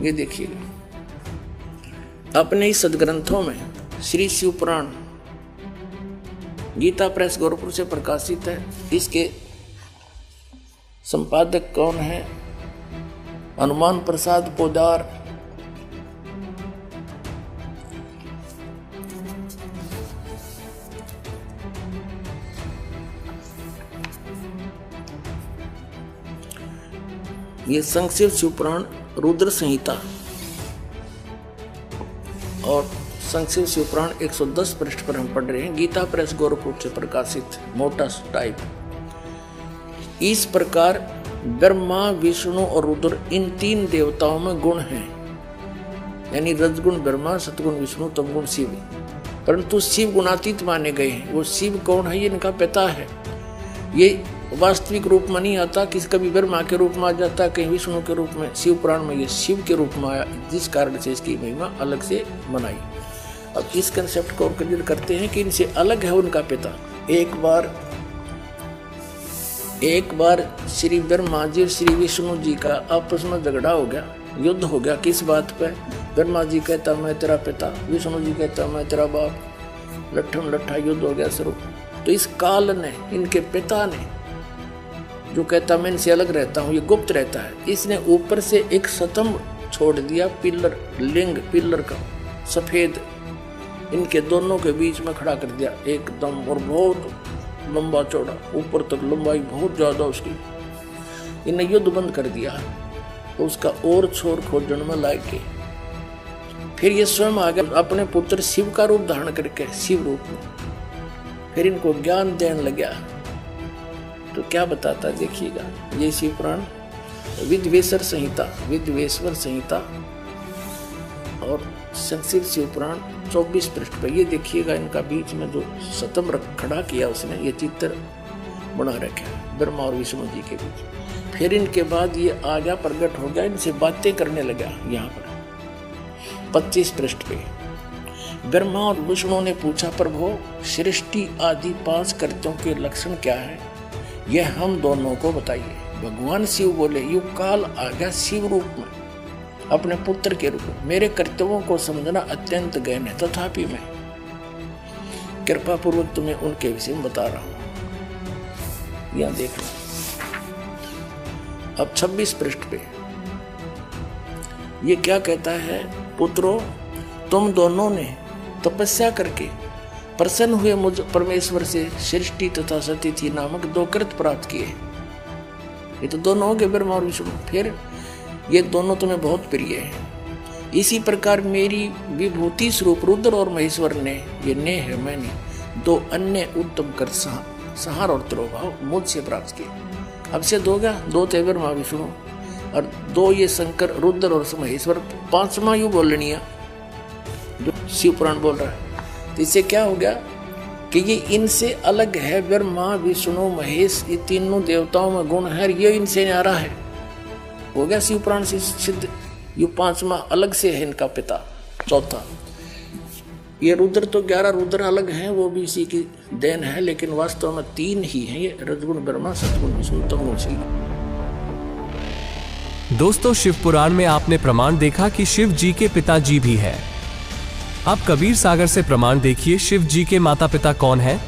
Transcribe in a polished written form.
ये देखिएगा, अपने ही सदग्रंथों में श्री शिव पुराण गीता प्रेस गोरखपुर से प्रकाशित है। इसके संपादक कौन है? हनुमान प्रसाद पोदार। ये संक्षिप्त शिवपुराण रुद्र संहिता और संक्षिप्त शिवपुराण 110 पृष्ठ पर हम पढ़ रहे हैं। गीता प्रेस गोरखपुर से प्रकाशित मोटा टाइप। इस प्रकार ब्रह्मा, विष्णु और रुद्र इन तीन देवताओं में गुण हैं, यानी रजगुण ब्रह्मा, सतगुण विष्णु, तमगुण शिव। परंतु शिव गुणातीत माने गए हैं। वो शिव कौन है? ये इनका पिता है। ये वास्तविक रूप में नहीं आता, किसी कभी ब्रह्मा के रूप में आ जाता, कहीं विष्णु के रूप में। शिव पुराण में ये शिव के रूप में आया, जिस कारण से इसकी महिमा अलग से बनाई। अब इस कंसेप्ट को क्लियर करते हैं कि इनसे अलग है उनका पिता। एक बार श्री ब्रह्मा जी और श्री विष्णु जी का आपस में झगड़ा हो गया, युद्ध हो गया। किस बात पे? ब्रह्मा जी कहता मैं तेरा पिता, विष्णु जी कहता मैं तेरा बाप। लट्ठम लट्ठा युद्ध हो गया शुरू। तो इस काल ने, इनके पिता ने, जो कहता मैं इनसे अलग रहता हूँ, ये गुप्त रहता है, इसने ऊपर से एक स्तंभ छोड़ दिया, पिलर, लिंग पिलर का सफेद, इनके दोनों के बीच में खड़ा कर दिया एकदम, और बहुत लंबा चौड़ा, ऊपर तक लंबाई बहुत ज्यादा उसकी। इन्हें युद्ध बंद कर दिया। तो उसका और छोर खोजने में लायक के फिर ये स्वयं आ गया अपने पुत्र शिव का रूप धारण करके, शिव रूप में। फिर इनको ज्ञान देने लगा। तो क्या बताता है देखिएगा, ये शिव पुराण विद्वेश्वर संहिता और संक्षिप्त शिव पुराण 24 पृष्ठ पर। ये देखिएगा, इनका बीच में जो स्तंभ खड़ा किया उसने, ये चित्र बना रखा ब्रह्मा और विष्णु जी के बीच। फिर इनके बाद ये आगा प्रकट हो गया, इनसे बातें करने लगा। यहाँ पर 25 पृष्ठ पे ब्रह्मा और विष्णु ने पूछा, प्रभु सृष्टि आदि 5 कृत्यों के लक्षण क्या है? यह हम दोनों को बताइए। भगवान शिव बोले, युग काल आ गया शिव रूप में, अपने पुत्र के रूप में। मेरे कर्तव्यों को समझना अत्यंत गहन है, तथापि मैं कृपा पूर्वक तुम्हें उनके विषय में बता रहा हूं। यहां देख लो, अब 26 पृष्ठ पे ये क्या कहता है? पुत्रों, तुम दोनों ने तपस्या करके प्रसन्न हुए मुझ परमेश्वर से सृष्टि तथा सतिथि नामक 2 कृत प्राप्त किए। ये तो दोनों हो गए, ब्रह्मा और विष्णु। फिर ये दोनों तुम्हें बहुत प्रिय हैं। इसी प्रकार मेरी विभूति स्वरूप रुद्र और महेश्वर ने, ये ने है मैंने, 2 अन्य उत्तम कर संहार और तिरोभाव मुझसे प्राप्त किए। अब से 2 गया, 2 थे ब्रह्मा विष्णु और 2 ये शंकर रुद्र और महेश्वर। 5वां यू बोलनी है जो शिव पुराण बोल रहा है। तो इससे क्या हो गया कि ये इनसे अलग है। ब्रह्मा विष्णु महेश, ये तीनों देवताओं में गुण है, ये इनसे न्यारा है। हो गया शिव पुराण से सिद्ध। ये 5वां अलग से है इनका पिता। 4था ये रुद्र, तो 11 रुद्र अलग हैं, वो भी इसी की देन है, लेकिन वास्तव में 3 ही हैं ये, रजगुण ब्रह्मा, सतगुण विष्णु, तमगुण शिव। दोस्तों, शिव पुराण में आपने प्रमाण देखा कि शिव जी के पिताजी भी है। आप कबीर सागर से प्रमाण देखिए शिव जी के माता पिता कौन है।